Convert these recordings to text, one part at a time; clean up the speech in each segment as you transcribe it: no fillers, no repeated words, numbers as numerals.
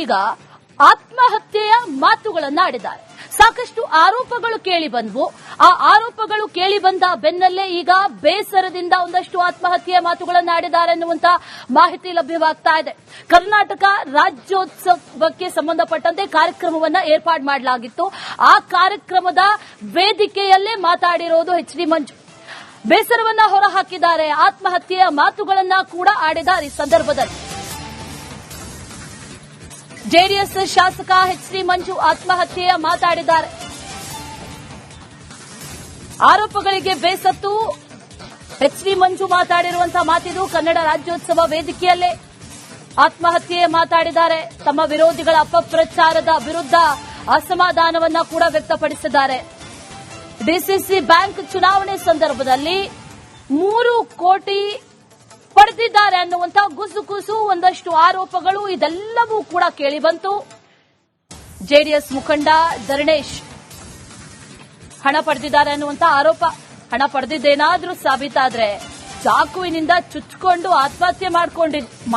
ಈಗ ಆತ್ಮಹತ್ಯೆಯ ಮಾತುಗಳನ್ನಾಡಿದ್ದಾರೆ. ಸಾಕಷ್ಟು ಆರೋಪಗಳು ಕೇಳಿ ಬಂದವು. ಆ ಆರೋಪಗಳು ಕೇಳಿ ಬಂದ ಬೆನ್ನಲ್ಲೇ ಈಗ ಬೇಸರದಿಂದ ಒಂದಷ್ಟು ಆತ್ಮಹತ್ಯೆಯ ಮಾತುಗಳನ್ನಾಡಿದ್ದಾರೆ ಎನ್ನುವಂತ ಮಾಹಿತಿ ಲಭ್ಯವಾಗ್ತಾ ಇದೆ. ಕರ್ನಾಟಕ ರಾಜ್ಯೋತ್ಸವಕ್ಕೆ ಸಂಬಂಧಪಟ್ಟಂತೆ ಕಾರ್ಯಕ್ರಮವನ್ನ ಏರ್ಪಾಡು ಮಾಡಲಾಗಿತ್ತು. ಆ ಕಾರ್ಯಕ್ರಮದ ವೇದಿಕೆಯಲ್ಲೇ ಮಾತಾಡಿರೋದು ಎಚ್.ಡಿ. ಮಂಜು. ಬೇಸರವನ್ನ ಹೊರಹಾಕಿದ್ದಾರೆ. ಆತ್ಮಹತ್ಯೆಯ ಮಾತುಗಳನ್ನ ಕೂಡ ಆಡಿದ್ದಾರೆ. ಈ ಸಂದರ್ಭದಲ್ಲಿ ಜೆಡಿಎಸ್ ಶಾಸಕ ಎಚ್.ಡಿ. ಮಂಜು ಆತ್ಮಹತ್ಯೆಯ ಮಾತಾಡಿದ್ದಾರೆ. ಆರೋಪಗಳಿಗೆ ಬೇಸತ್ತು ಎಚ್.ಡಿ. ಮಂಜು ಮಾತಾಡಿರುವಂತಹ ಮಾತಿದು. ಕನ್ನಡ ರಾಜ್ಯೋತ್ಸವ ವೇದಿಕೆಯಲ್ಲೇ ಆತ್ಮಹತ್ಯೆಯ ಮಾತಾಡಿದ್ದಾರೆ. ತಮ್ಮ ವಿರೋಧಿಗಳ ಅಪಪ್ರಚಾರದ ವಿರುದ್ಧ ಅಸಮಾಧಾನವನ್ನ ಕೂಡ ವ್ಯಕ್ತಪಡಿಸಿದ್ದಾರೆ. ಡಿಸಿಸಿ ಬ್ಯಾಂಕ್ ಚುನಾವಣೆ ಸಂದರ್ಭದಲ್ಲಿ 3 ಕೋಟಿ ಪಡೆದಿದ್ದಾರೆ ಅನ್ನುವಂಥ ಗುಸುಗುಸು ಒಂದಷ್ಟು ಆರೋಪಗಳು ಇದೆಲ್ಲವೂ ಕೂಡ ಕೇಳಿಬಂತು. ಜೆಡಿಎಸ್ ಮುಖಂಡ ಧರಣೇಶ್ ಹಣ ಪಡೆದಿದ್ದಾರೆ ಅನ್ನುವಂಥ ಆರೋಪ. ಹಣ ಪಡೆದಿದ್ದೇನಾದ್ರೂ ಸಾಬೀತಾದ್ರೆ ಚಾಕುವಿನಿಂದ ಚುಚ್ಚಿಕೊಂಡು ಆತ್ಮಹತ್ಯೆ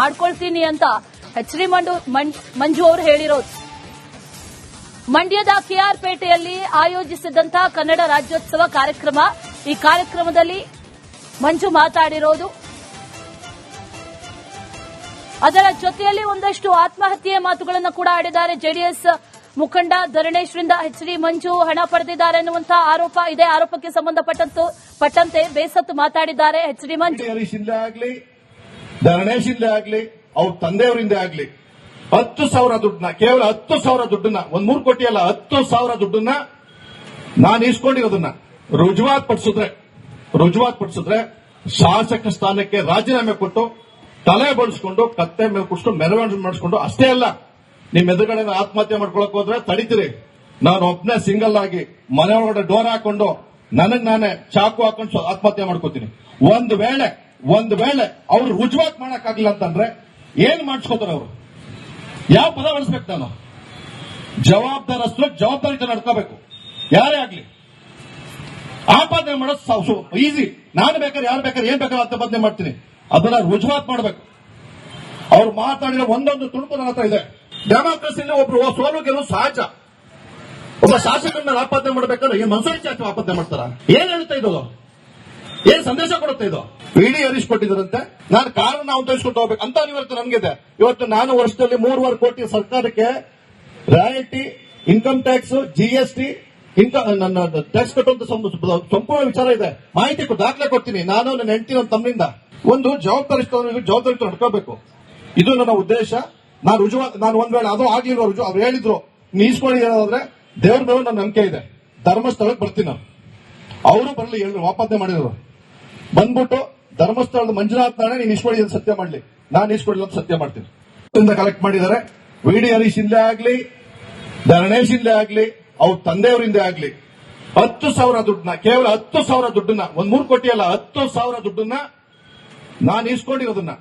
ಮಾಡ್ಕೊಳ್ತೀನಿ ಅಂತ ಎಚ್.ಡಿ. ಮಂಜು ಅವರು ಹೇಳಿರೋದು. ಮಂಡ್ಯದ ಕೆಆರ್ ಪೇಟೆಯಲ್ಲಿ ಆಯೋಜಿಸಿದಂತಹ ಕನ್ನಡ ರಾಜ್ಯೋತ್ಸವ ಕಾರ್ಯಕ್ರಮ. ಈ ಕಾರ್ಯಕ್ರಮದಲ್ಲಿ ಮಂಜು ಮಾತಾಡಿರೋದು. ಅದರ ಜೊತೆಯಲ್ಲಿ ಒಂದಷ್ಟು ಆತ್ಮಹತ್ಯೆಯ ಮಾತುಗಳನ್ನು ಕೂಡ ಆಡಿದ್ದಾರೆ. ಜೆಡಿಎಸ್ ಮುಖಂಡ ಧರಣೇಶ್ರಿಂದ ಎಚ್.ಡಿ. ಮಂಜು ಹಣ ಪಡೆದಿದ್ದಾರೆ ಎನ್ನುವಂತಹ ಆರೋಪ ಇದೆ. ಆರೋಪಕ್ಕೆ ಸಂಬಂಧಪಟ್ಟಂತೆ ಬೇಸತ್ತು ಮಾತಾಡಿದ್ದಾರೆ ಎಚ್.ಡಿ. ಮಂಜು. ಆಗಲಿ ಧರಣೇಶಿಂದ ಆಗಲಿ ಅವ್ರ ತಂದೆಯವರಿಂದ ಆಗಲಿ 10,000 ದುಡ್ಡನ್ನ, ಕೇವಲ 10,000 ದುಡ್ಡನ್ನ, 3 ಕೋಟಿ ಅಲ್ಲ, 10,000 ದುಡ್ಡನ್ನ ನಾನು ಇಸ್ಕೊಂಡಿರೋದನ್ನ ರುಜುವಾತ್ ಪಡಿಸಿದ್ರೆ ಶಾಸಕ ಸ್ಥಾನಕ್ಕೆ ರಾಜೀನಾಮೆ ಕೊಟ್ಟು ತಲೆ ಬಡಿಸ್ಕೊಂಡು ಕತ್ತೆ ಮೇಲೆ ಕುಡಿಸ್ಕೊಂಡು ಮೆರವಣಿಗೆ ಮಾಡಿಸ್ಕೊಂಡು, ಅಷ್ಟೇ ಅಲ್ಲ, ನಿಮ್ ಎದುರುಗಡೆ ಆತ್ಮಹತ್ಯೆ ಮಾಡ್ಕೊಳಕ್ ಹೋದ್ರೆ ತಡಿತೀರಿ. ನಾನು ಒಬ್ಬನೇ ಸಿಂಗಲ್ ಆಗಿ ಮನೆ ಒಳಗಡೆ ಡೋರ್ ಹಾಕೊಂಡು ನನಗ್ ನಾನೇ ಚಾಕು ಹಾಕೊಂಡು ಆತ್ಮಹತ್ಯೆ ಮಾಡ್ಕೋತೀನಿ. ಒಂದ್ ವೇಳೆ ಅವ್ರು ರುಜುವಾತ್ ಮಾಡಕ್ಕಾಗಿಲ್ಲ ಅಂತಂದ್ರೆ ಏನ್ ಮಾಡಿಸ್ಕೋತಾರೆ ಅವರು? ಯಾವ ಪದ ಬಳಸ್ಬೇಕು? ನಾನು ಜವಾಬ್ದಾರಸ್ಥರು ಜವಾಬ್ದಾರಿತ ನಡ್ಕೋಬೇಕು. ಯಾರೇ ಆಗ್ಲಿ ಆಪಾದನೆ ಮಾಡೋದು ಈಸಿ. ನಾನು ಬೇಕಾದ್ರೆ ಯಾರು ಬೇಕಾದ್ರೆ ಏನ್ ಬೇಕಾದ್ರೆ ಆಪಾದನೆ ಮಾಡ್ತೀನಿ. ಅದನ್ನ ರುಜುವಾತ್ ಮಾಡಬೇಕು. ಅವ್ರು ಮಾತಾಡಿರೋ ಒಂದೊಂದು ತುಣುಕು ನನ್ನ ಹತ್ರ ಇದೆ. ಡೆಮಾಕ್ರಸಿಯಲ್ಲಿ ಒಬ್ರು ಸೋಲು ಗೆಲುವು ಸಹಜ. ಒಬ್ಬ ಶಾಸಕರನ್ನ ಆಪಾದನೆ ಮಾಡಬೇಕಾದ್ರೆ ಏನ್ ಮನಸ್ಸು ಆಪಾದನೆ ಮಾಡ್ತಾರ? ಏನ್ ಹೇಳ್ತಾ ಇದ್ದೋ? ಏನ್ ಸಂದೇಶ ಕೊಡುತ್ತೆ ಇದು? ಇಡಿ ಹರೀಶ್ ಕೊಟ್ಟಿದ್ರಂತೆ, ನಾನು ಕಾರಣ ನಾವು ತಿಳಿಸ್ಕೊಂಡು ಹೋಗ್ಬೇಕು ಅಂತ ಇವತ್ತು ನನ್ಗಿದೆ. ಇವತ್ತು ನಾನು ವರ್ಷದಲ್ಲಿ 3.5 ಕೋಟಿ ಸರ್ಕಾರಕ್ಕೆ ರಾಯಲ್ಟಿ, ಇನ್ಕಮ್ ಟ್ಯಾಕ್ಸ್, ಜಿಎಸ್ಟಿ, ನನ್ನ ಟ್ಯಾಕ್ಸ್ ಕಟ್ಟುವಂತ ಸಂಪೂರ್ಣ ವಿಚಾರ ಇದೆ. ಮಾಹಿತಿ ದಾಖಲೆ ಕೊಡ್ತೀನಿ. ನಾನು ನನ್ನ ಹೆಂಡತಿ, ನನ್ನ ತಮ್ಮಿಂದ ಒಂದು ಜವಾಬ್ದಾರಿ ನಡ್ಕೋಬೇಕು. ಇದು ನನ್ನ ಉದ್ದೇಶ. ನಾನು ಒಂದ್ ವೇಳೆ ಅದು ಆಗ್ಲಿಲ್ವ, ಅವ್ರು ಹೇಳಿದ್ರು ನೀ ಇಸ್ಕೊಂಡಿದ್ರೆ ದೇವ್ರ ಮೇಲೆ ನನ್ನ ನಂಬಿಕೆ ಇದೆ, ಧರ್ಮಸ್ಥಳಕ್ಕೆ ಬರ್ತೀನಿ ನಾನು. ಅವರು ಬರಲಿ, ಹೇಳಿದ್ರು, ಆಪಾದನೆ ಮಾಡಿದ್ರು. ಬಂದ್ಬಿಟ್ಟು ಧರ್ಮಸ್ಥಳದ ಮಂಜುನಾಥ್ ನಾಳೆ ನೀನು ಇಸ್ಕೊಂಡಿದ್ದೀನಿ ಸತ್ಯ ಮಾಡ್ಲಿ, ನಾನು ಇಸ್ಕೊಂಡಿಲ್ಲ ಅಂತ ಸತ್ಯ ಮಾಡ್ತೀನಿ. ಕಲೆಕ್ಟ್ ಮಾಡಿದ್ದಾರೆ. ವಿ.ಡಿ. ಹರೀಶ್ ಇಂದ ಆಗ್ಲಿ, ಧರಣೇಶಿಂದ ಆಗ್ಲಿ, ಅವ್ರ ತಂದೆಯವರಿಂದ ಆಗ್ಲಿ 10,000 ದುಡ್ಡನ್ನ, ಕೇವಲ 10,000 ದುಡ್ಡನ್ನ, 3 ಕೋಟಿ ಅಲ್ಲ, 10,000 ದುಡ್ಡನ್ನ ನಾನು ಇಸ್ಕೊಂಡಿರೋದನ್ನ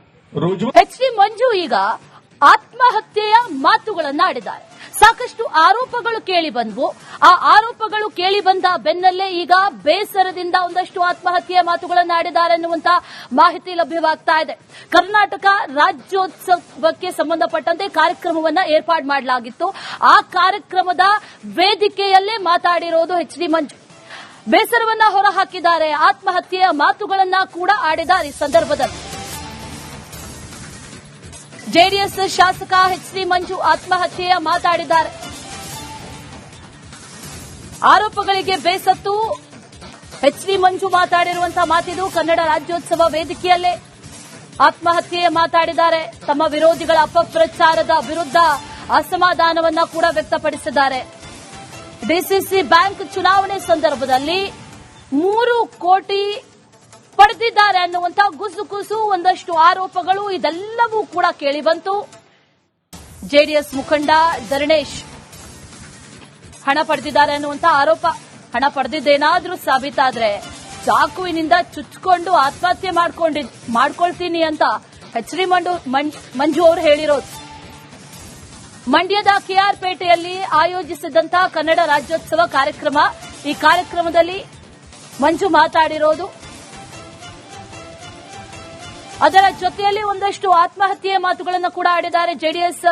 ಎಚ್.ಡಿ. ಮಂಜು ಈಗ ಆತ್ಮಹತ್ಯೆಯ ಮಾತುಗಳನ್ನಾಡಿದ್ದಾರೆ. ಸಾಕಷ್ಟು ಆರೋಪಗಳು ಕೇಳಿ ಬಂದವು. ಆ ಆರೋಪಗಳು ಕೇಳಿ ಬಂದ ಬೆನ್ನಲ್ಲೇ ಈಗ ಬೇಸರದಿಂದ ಒಂದಷ್ಟು ಆತ್ಮಹತ್ಯೆಯ ಮಾತುಗಳನ್ನಾಡಿದ್ದಾರೆ ಎನ್ನುವಂತ ಮಾಹಿತಿ ಲಭ್ಯವಾಗ್ತಾ ಇದೆ. ಕರ್ನಾಟಕ ರಾಜ್ಯೋತ್ಸವಕ್ಕೆ ಸಂಬಂಧಪಟ್ಟಂತೆ ಕಾರ್ಯಕ್ರಮವನ್ನ ಏರ್ಪಾಡು ಮಾಡಲಾಗಿತ್ತು. ಆ ಕಾರ್ಯಕ್ರಮದ ವೇದಿಕೆಯಲ್ಲೇ ಮಾತಾಡಿರೋದು ಎಚ್.ಡಿ. ಮಂಜು. ಬೇಸರವನ್ನ ಹೊರಹಾಕಿದ್ದಾರೆ. ಆತ್ಮಹತ್ಯೆಯ ಮಾತುಗಳನ್ನ ಕೂಡ ಆಡಿದ್ದಾರೆ. ಈ ಸಂದರ್ಭದಲ್ಲಿ ಜೆಡಿಎಸ್ ಶಾಸಕ ಎಚ್.ಡಿ. ಮಂಜು ಆತ್ಮಹತ್ಯೆಯ ಮಾತಾಡಿದ್ದಾರೆ. ಆರೋಪಗಳಿಗೆ ಬೇಸತ್ತು ಎಚ್.ಡಿ. ಮಂಜು ಮಾತಾಡಿರುವಂತಹ ಮಾತಿದು. ಕನ್ನಡ ರಾಜ್ಯೋತ್ಸವ ವೇದಿಕೆಯಲ್ಲೇ ಆತ್ಮಹತ್ಯೆಯ ಮಾತಾಡಿದ್ದಾರೆ. ತಮ್ಮ ವಿರೋಧಿಗಳ ಅಪಪ್ರಚಾರದ ವಿರುದ್ಧ ಅಸಮಾಧಾನವನ್ನ ಕೂಡ ವ್ಯಕ್ತಪಡಿಸಿದ್ದಾರೆ. ಡಿಸಿಸಿ ಬ್ಯಾಂಕ್ ಚುನಾವಣೆ ಸಂದರ್ಭದಲ್ಲಿ 3 ಕೋಟಿ ಪಡೆದಿದ್ದಾರೆ ಅನ್ನುವಂಥ ಗುಸುಗುಸು ಒಂದಷ್ಟು ಆರೋಪಗಳು ಇದೆಲ್ಲವೂ ಕೂಡ ಕೇಳಿಬಂತು. ಜೆಡಿಎಸ್ ಮುಖಂಡ ಧರಣೇಶ್ ಹಣ ಪಡೆದಿದ್ದಾರೆ ಅನ್ನುವಂಥ ಆರೋಪ. ಹಣ ಪಡೆದಿದ್ದೇನಾದ್ರೂ ಸಾಬೀತಾದ್ರೆ ಚಾಕುವಿನಿಂದ ಚುಚ್ಚಿಕೊಂಡು ಆತ್ಮಹತ್ಯೆ ಮಾಡ್ಕೊಳ್ತೀನಿ ಅಂತ ಎಚ್.ಡಿ. ಮಂಜು ಅವರು ಹೇಳಿರೋದು. ಮಂಡ್ಯದ ಕೆಆರ್ ಪೇಟೆಯಲ್ಲಿ ಆಯೋಜಿಸಿದಂತಹ ಕನ್ನಡ ರಾಜ್ಯೋತ್ಸವ ಕಾರ್ಯಕ್ರಮ. ಈ ಕಾರ್ಯಕ್ರಮದಲ್ಲಿ ಮಂಜು ಮಾತಾಡಿರೋದು. ಅದರ ಜೊತೆಯಲ್ಲಿ ಒಂದಷ್ಟು ಆತ್ಮಹತ್ಯೆಯ ಮಾತುಗಳನ್ನು ಕೂಡ ಆಡಿದ್ದಾರೆ. ಜೆಡಿಎಸ್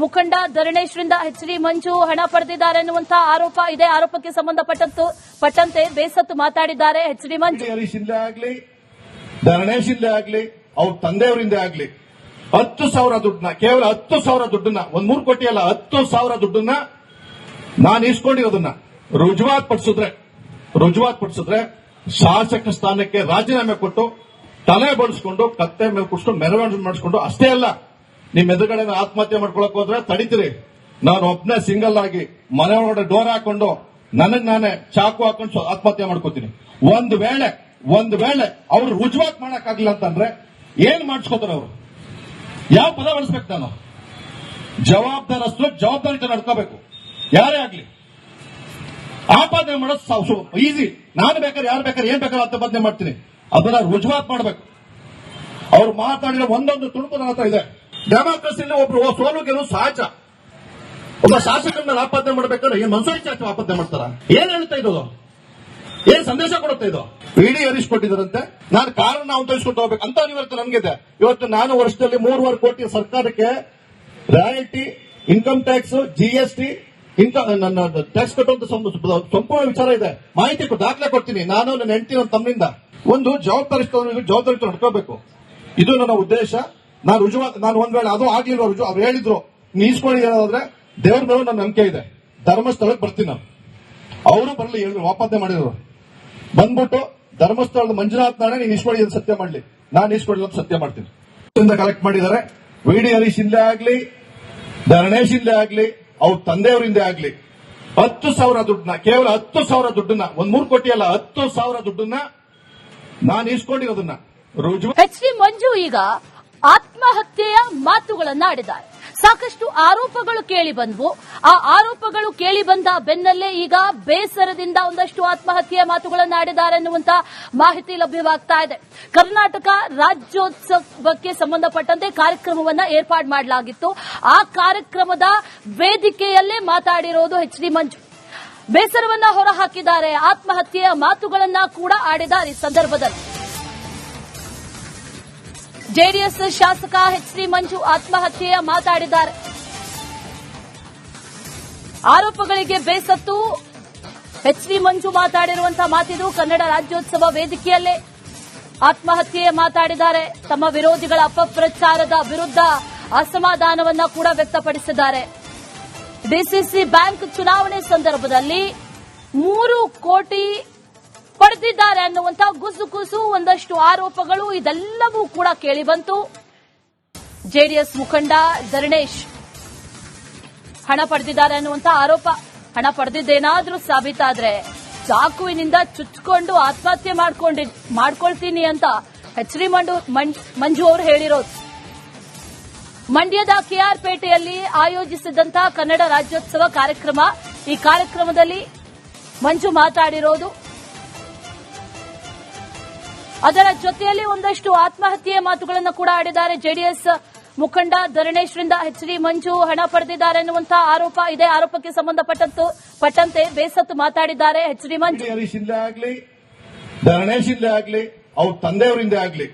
ಮುಖಂಡ ಧರಣೇಶ್ರಿಂದ ಎಚ್.ಡಿ. ಮಂಜು ಹಣ ಪಡೆದಿದ್ದಾರೆ ಎನ್ನುವಂತಹ ಆರೋಪ ಇದೆ. ಆರೋಪಕ್ಕೆ ಸಂಬಂಧಪಟ್ಟಂತೆ ಬೇಸತ್ತು ಮಾತಾಡಿದ್ದಾರೆ ಎಚ್.ಡಿ. ಮಂಜು. ಹರೀಶಿಂದ ಆಗ್ಲಿ, ಧರಣೇಶಿಂದ ಆಗ್ಲಿ, ಅವ್ರ ತಂದೆಯವರಿಂದ ಆಗ್ಲಿ 10,000 ದುಡ್ಡನ್ನ, ಕೇವಲ 10,000 ದುಡ್ಡನ್ನ, 3 ಕೋಟಿ ಅಲ್ಲ, 10,000 ದುಡ್ಡನ್ನ ನಾನು ಇಸ್ಕೊಂಡಿರೋದನ್ನ ರುಜುವಾತ್ ಪಡಿಸಿದ್ರೆ ಶಾಸಕ ಸ್ಥಾನಕ್ಕೆ ರಾಜೀನಾಮೆ ಕೊಟ್ಟು ತಲೆ ಬಡಿಸ್ಕೊಂಡು ಕತ್ತೆ ಮೇಲೆ ಕುಡಿಸ್ಕೊಂಡು ಮೆರವಣಿಗೆ ಮಾಡಿಸ್ಕೊಂಡು, ಅಷ್ಟೇ ಅಲ್ಲ ನಿಮ್ ಎದುರುಗಡೆ ಆತ್ಮಹತ್ಯೆ ಮಾಡ್ಕೊಳಕ್ ಹೋದ್ರೆ ತಡಿತೀರಿ. ನಾನು ಒಬ್ಬನೇ ಸಿಂಗಲ್ ಆಗಿ ಮನೆ ಒಳಗಡೆ ಡೋರ್ ಹಾಕೊಂಡು ನನಗ್ ನಾನೇ ಚಾಕು ಹಾಕೊಂಡು ಆತ್ಮಹತ್ಯೆ ಮಾಡ್ಕೋತೀನಿ. ಒಂದ್ ವೇಳೆ ಅವ್ರು ರುಜುವಾತ್ ಮಾಡಕ್ಕಾಗಿಲ್ಲ ಅಂತಂದ್ರೆ ಏನ್ ಮಾಡಿಸ್ಕೋತಾರೆ ಅವರು? ಯಾವ ಪದ ಬಳಸ್ಬೇಕು? ನಾನು ಜವಾಬ್ದಾರಸ್ಥರು ಜವಾಬ್ದಾರಿತ ನಡ್ಕೋಬೇಕು. ಯಾರೇ ಆಗ್ಲಿ ಆಪಾದನೆ ಮಾಡೋದು ಈಸಿ. ನಾನು ಬೇಕಾದ್ರೆ ಯಾರು ಬೇಕಾದ್ರೆ ಏನ್ ಬೇಕಾದ್ರೆ ಆಪಾದನೆ ಮಾಡ್ತೀನಿ. ಅದನ್ನ ರುಜುವಾತ್ ಮಾಡಬೇಕು. ಅವ್ರು ಮಾತಾಡಿರೋ ಒಂದೊಂದು ತುಣುಕು ನನ್ನ ಹತ್ರ ಇದೆ. ಡೆಮಾಕ್ರಸಿಯಲ್ಲಿ ಒಬ್ರು ಸೋಲು ಗೆಲುವು ಸಹಜ. ಒಬ್ಬ ಶಾಸಕರ ಮೇಲೆ ಆಪಾದನೆ ಮಾಡಬೇಕಾದ್ರೆ ಏನ್ ಮನ್ಸೂರಿ ಆಪಾದನೆ ಮಾಡ್ತಾರ? ಏನ್ ಹೇಳ್ತಾ ಇರೋದು? ಏನ್ ಸಂದೇಶ ಕೊಡುತ್ತೆ ಇದು? ಇಡಿ ಹರೀಶ್ ಕೊಟ್ಟಿದ್ದಾರಂತೆ. ನಾನು ಕಾರಣ ನಾವು ತಿಳಿಸ್ಕೊಂಡು ಹೋಗ್ಬೇಕು ಅಂತ ಅನಿವಾರ್ಯತೆ ನನಗಿದೆ. ಇವತ್ತು ನಾನು ವರ್ಷದಲ್ಲಿ 3.5 ಕೋಟಿ ಸರ್ಕಾರಕ್ಕೆ ರಾಯಲ್ಟಿ, ಇನ್ಕಮ್ ಟ್ಯಾಕ್ಸ್, GST, ನನ್ನ ಟ್ಯಾಕ್ಸ್ ಕಟ್ಟುವಂತ ಸಂಪೂರ್ಣ ವಿಚಾರ ಇದೆ. ಮಾಹಿತಿ ದಾಖಲೆ ಕೊಡ್ತೀನಿ. ನಾನು ನನ್ನ ಹೆಂಡತಿ ನನ್ನ ತಮ್ಮಿಂದ ಒಂದು ಜವಾಬ್ದಾರಿ ನಡ್ಕೋಬೇಕು. ಇದು ನನ್ನ ಉದ್ದೇಶ. ನಾನು ಒಂದ್ ವೇಳೆ ಅದು ಆಗ್ಲಿಲ್ಲ, ಅವ್ರು ಹೇಳಿದ್ರು ನೀಸ್ಕೊಂಡಿದ್ರೆ ದೇವ್ರ ಮೇಲೆ ನನ್ನ ನಂಬಿಕೆ ಇದೆ. ಧರ್ಮಸ್ಥಳಕ್ಕೆ ಬರ್ತೀನಿ ನಾನು. ಅವರು ಬರಲಿ, ಹೇಳಿದ್ರು ಆಪಾದನೆ ಮಾಡಿದ್ರು. ಬಂದ್ಬಿಟ್ಟು ಧರ್ಮಸ್ಥಳದ ಮಂಜುನಾಥ್ ನಾಳೆ ನೀನು ಇಸ್ಕೊಂಡಿದ್ದು ಸತ್ಯ ಮಾಡ್ಲಿ, ನಾನು ಇಸ್ಕೊಂಡಿಲ್ಲ ಸತ್ಯ ಮಾಡ್ತೀನಿ. ಕಲೆಕ್ಟ್ ಮಾಡಿದ್ದಾರೆ. ವಿ.ಡಿ. ಹರೀಶಿಂದ ಆಗ್ಲಿ, ಧರಣೇಶಿಂದ ಆಗ್ಲಿ, ಅವ್ರ ತಂದೆಯವರಿಂದ ಆಗ್ಲಿ 10,000 ದುಡ್ಡನ್ನ, ಕೇವಲ 10,000 ದುಡ್ಡನ್ನ, 3 ಕೋಟಿ ಅಲ್ಲ, 10,000 ದುಡ್ಡನ್ನ ನಾನು ಇಸ್ಕೊಂಡಿರೋದನ್ನ ಎಚ್.ಡಿ. ಮಂಜು ಈಗ ಆತ್ಮಹತ್ಯೆಯ ಮಾತುಗಳನ್ನ ಆಡಿದ್ದಾರೆ. ಸಾಕಷ್ಟು ಆರೋಪಗಳು ಕೇಳಿ ಬಂದವು. ಆ ಆರೋಪಗಳು ಕೇಳಿ ಬಂದ ಬೆನ್ನಲ್ಲೇ ಈಗ ಬೇಸರದಿಂದ ಒಂದಷ್ಟು ಆತ್ಮಹತ್ಯೆಯ ಮಾತುಗಳನ್ನು ಆಡಿದ್ದಾರೆ ಎನ್ನುವಂತ ಮಾಹಿತಿ ಲಭ್ಯವಾಗ್ತಾ ಇದೆ. ಕರ್ನಾಟಕ ರಾಜ್ಯೋತ್ಸವಕ್ಕೆ ಸಂಬಂಧಪಟ್ಟಂತೆ ಕಾರ್ಯಕ್ರಮವನ್ನ ಏರ್ಪಾಡು ಮಾಡಲಾಗಿತ್ತು. ಆ ಕಾರ್ಯಕ್ರಮದ ವೇದಿಕೆಯಲ್ಲೇ ಮಾತಾಡಿರೋದು ಎಚ್.ಡಿ. ಮಂಜು. ಬೇಸರವನ್ನ ಹೊರಹಾಕಿದ್ದಾರೆ. ಆತ್ಮಹತ್ಯೆಯ ಮಾತುಗಳನ್ನ ಕೂಡ ಆಡಿದ್ದಾರೆ. ಈ ಸಂದರ್ಭದಲ್ಲಿ ಜೆಡಿಎಸ್ ಶಾಸಕ ಎಚ್.ಡಿ. ಮಂಜು ಆತ್ಮಹತ್ಯೆಯ ಮಾತಾಡಿದ್ದಾರೆ. ಆರೋಪಗಳಿಗೆ ಬೇಸತ್ತು ಎಚ್.ಡಿ. ಮಂಜು ಮಾತಾಡಿರುವಂತಹ ಮಾತಿದು. ಕನ್ನಡ ರಾಜ್ಯೋತ್ಸವ ವೇದಿಕೆಯಲ್ಲೇ ಆತ್ಮಹತ್ಯೆಯ ಮಾತಾಡಿದ್ದಾರೆ. ತಮ್ಮ ವಿರೋಧಿಗಳ ಅಪಪ್ರಚಾರದ ವಿರುದ್ಧ ಅಸಮಾಧಾನವನ್ನ ಕೂಡ ವ್ಯಕ್ತಪಡಿಸಿದ್ದಾರೆ. ಡಿಸಿಸಿ ಬ್ಯಾಂಕ್ ಚುನಾವಣೆ ಸಂದರ್ಭದಲ್ಲಿ 3 ಕೋಟಿ ಪಡೆದಿದ್ದಾರೆ ಅನ್ನುವಂಥ ಗುಸುಗುಸು, ಒಂದಷ್ಟು ಆರೋಪಗಳು ಇದೆಲ್ಲವೂ ಕೂಡ ಕೇಳಿಬಂತು. ಜೆಡಿಎಸ್ ಮುಖಂಡ ಧರಣೇಶ್ ಹಣ ಪಡೆದಿದ್ದಾರೆ ಅನ್ನುವಂಥ ಆರೋಪ. ಹಣ ಪಡೆದಿದ್ದೇನಾದ್ರೂ ಸಾಬೀತಾದ್ರೆ ಚಾಕುವಿನಿಂದ ಚುಚ್ಚಿಕೊಂಡು ಆತ್ಮಹತ್ಯೆ ಮಾಡ್ಕೊಳ್ತೀನಿ ಅಂತ ಎಚ್.ಡಿ. ಮಂಜು ಅವರು ಹೇಳಿರೋದು. ಮಂಡ್ಯದ ಕೆಆರ್ ಪೇಟೆಯಲ್ಲಿ ಆಯೋಜಿಸಿದಂತಹ ಕನ್ನಡ ರಾಜ್ಯೋತ್ಸವ ಕಾರ್ಯಕ್ರಮ. ಈ ಕಾರ್ಯಕ್ರಮದಲ್ಲಿ ಮಂಜು ಮಾತಾಡಿರೋದು. ಅದರ ಜೊತೆಯಲ್ಲಿ ಒಂದಷ್ಟು ಆತ್ಮಹತ್ಯೆಯ ಮಾತುಗಳನ್ನು ಕೂಡ ಆಡಿದ್ದಾರೆ. ಜೆಡಿಎಸ್ ಮುಖಂಡ ಧರಣೇಶ್ರಿಂದ ಎಚ್.ಡಿ. ಮಂಜು ಹಣ ಪಡೆದಿದ್ದಾರೆ ಎನ್ನುವಂತಹ ಆರೋಪ ಇದೆ. ಆರೋಪಕ್ಕೆ ಸಂಬಂಧಪಟ್ಟಂತೆ ಬೇಸತ್ತು ಮಾತಾಡಿದ್ದಾರೆ ಎಚ್.ಡಿ. ಮಂಜು. ಹರೀಶಿಂದ ಆಗ್ಲಿ, ಧರಣೇಶಿಂದ ಆಗ್ಲಿ, ಅವ್ರ ತಂದೆಯವರಿಂದ ಆಗ್ಲಿ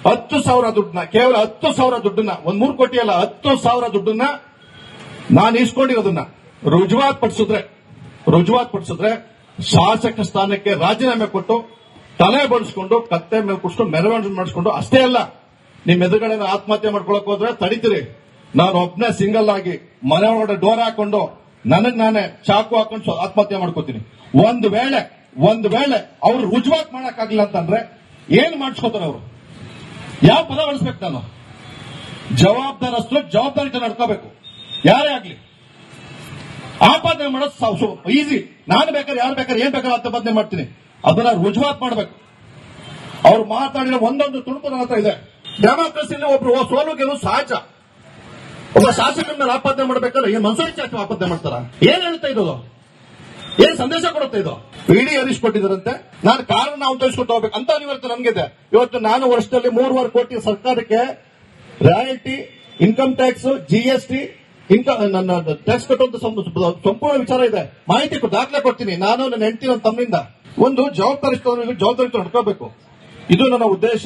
10,000 ದುಡ್ಡನ್ನ, ಕೇವಲ 10,000 ದುಡ್ಡನ್ನ, 3 ಕೋಟಿ ಅಲ್ಲ, 10,000 ದುಡ್ಡನ್ನ ನಾನು ಇಸ್ಕೊಂಡಿರೋದನ್ನ ರುಜುವಾತ್ ಪಡಿಸಿದ್ರೆ ಶಾಸಕ ಸ್ಥಾನಕ್ಕೆ ರಾಜೀನಾಮೆ ಕೊಟ್ಟು ತಲೆ ಬಡಿಸ್ಕೊಂಡು ಕತ್ತೆ ಮೇಲೆ ಕುಡಿಸ್ಕೊಂಡು ಮೆರವಣಿಗೆ ಮಾಡಿಸ್ಕೊಂಡು, ಅಷ್ಟೇ ಅಲ್ಲ ನಿಮ್ ಎದುರುಗಡೆ ಆತ್ಮಹತ್ಯೆ ಮಾಡ್ಕೊಳಕ್ ಹೋದ್ರೆ ತಡಿತೀರಿ. ನಾನು ಒಬ್ಬನೇ ಸಿಂಗಲ್ ಆಗಿ ಮನೆ ಒಳಗಡೆ ಡೋರ್ ಹಾಕೊಂಡು ನನಗ್ ನಾನೇ ಚಾಕು ಹಾಕೊಂಡು ಆತ್ಮಹತ್ಯೆ ಮಾಡ್ಕೋತೀನಿ. ಒಂದ್ ವೇಳೆ ಅವ್ರು ರುಜುವಾತ್ ಮಾಡಕ್ಕಾಗಿಲ್ಲ ಅಂತಂದ್ರೆ ಏನ್ ಮಾಡಿಸ್ಕೋತಾರೆ ಅವರು? ಯಾವ ಪದ ಬಳಸ್ಬೇಕು? ನಾನು ಜವಾಬ್ದಾರಸ್ಥರು ಜವಾಬ್ದಾರಿತ ನಡ್ಕೋಬೇಕು. ಯಾರೇ ಆಗ್ಲಿ ಆಪಾದನೆ ಮಾಡೋದು ಈಸಿ. ನಾನು ಬೇಕಾದ್ರೆ ಯಾರು ಬೇಕಾದ್ರೆ ಏನ್ ಬೇಕಾದ್ರೆ ಆಪಾದನೆ ಮಾಡ್ತೀನಿ. ಅದನ್ನ ರುಜುವಾತ್ ಮಾಡಬೇಕು. ಅವ್ರು ಮಾತಾಡಿರೋ ಒಂದೊಂದು ತುಣುಕು ನನ್ನ ಹತ್ರ ಇದೆ. ಡೆಮಾಕ್ರಸಿಯಲ್ಲಿ ಒಬ್ರು ಸೋಲು ಗೆಲುವು ಸಹಜ. ಒಬ್ಬ ಶಾಸಕರ ಮೇಲೆ ಆಪಾದನೆ ಮಾಡಬೇಕಾದ್ರೆ ಏನ್ ಮನ್ಸೂರಿ ಆಪಾದನೆ ಮಾಡ್ತಾರ? ಏನ್ ಹೇಳ್ತಾ ಇರೋದು? ಏನ್ ಸಂದೇಶ ಕೊಡುತ್ತೆ ಇದು? ಇಡಿ ಹರೀಶ್ ಕೊಟ್ಟಿದ್ದಾರಂತೆ. ನಾನು ಕಾರಣ ನಾವು ತಿಳಿಸ್ಕೊಂಡು ಹೋಗ್ಬೇಕು ಅಂತ ಅನಿವಾರ್ಯತೆ ನನಗಿದೆ. ಇವತ್ತು ನಾನು ವರ್ಷದಲ್ಲಿ 3.5 ಕೋಟಿ ಸರ್ಕಾರಕ್ಕೆ ರಾಯಲ್ಟಿ, ಇನ್ಕಮ್ ಟ್ಯಾಕ್ಸ್, GST, ನನ್ನ ಟ್ಯಾಕ್ಸ್ ಕಟ್ಟುವಂತ ಸಂಪೂರ್ಣ ವಿಚಾರ ಇದೆ. ಮಾಹಿತಿ ದಾಖಲೆ ಕೊಡ್ತೀನಿ. ನಾನು ನನ್ನ ಹೆಂಡತಿ ನನ್ನ ತಮ್ಮಿಂದ ಒಂದು ಜವಾಬ್ದಾರಿ ನಡ್ಕೋಬೇಕು. ಇದು ನನ್ನ ಉದ್ದೇಶ.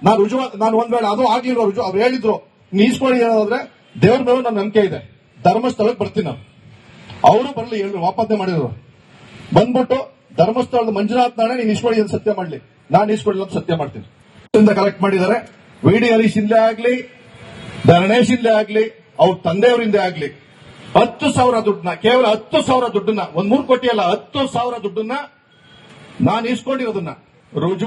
ನಾನು ಒಂದ್ ವೇಳೆ ಅದು ಆಗ್ಲಿಲ್ಲ, ಅವ್ರು ಹೇಳಿದ್ರು ನೀಸ್ಕೊಂಡಿದ್ರೆ ದೇವ್ರ ಮೇಲೆ ನನ್ನ ನಂಬಿಕೆ ಇದೆ. ಧರ್ಮಸ್ಥಳಕ್ಕೆ ಬರ್ತೀನಿ ನಾವು. ಅವರು ಬರಲಿ, ಹೇಳಿ ವಾಪಸ್ ಮಾಡಿದ್ರು. ಬಂದ್ಬಿಟ್ಟು ಧರ್ಮಸ್ಥಳದ ಮಂಜುನಾಥ್ ನಾಣೆ ನೀನು ಇಸ್ಕೊಳ್ಳಿ ಅಂತ ಸತ್ಯ ಮಾಡ್ಲಿ, ನಾನು ಇಸ್ಕೊಳ್ಳಿ ಅಂತ ಸತ್ಯ ಮಾಡ್ತೀನಿ. ಕಲೆಕ್ಟ್ ಮಾಡಿದ್ದಾರೆ. ವಿ.ಡಿ. ಹರೀಶ್ ಇಂದೇ ಆಗ್ಲಿ, ಧರಣೇಶ್ ಇಂದೇ ಆಗ್ಲಿ, ಅವ್ರ ತಂದೆಯವರಿಂದ ಆಗ್ಲಿ 10,000 ದುಡ್ಡನ್ನ, ಕೇವಲ 10,000 ದುಡ್ಡನ್ನ, 1 3 ಕೋಟಿ ಅಲ್ಲ, 10,000 ದುಡ್ಡನ್ನ ನಾನು ಇಸ್ಕೊಂಡಿರೋದನ್ನ ರುಜು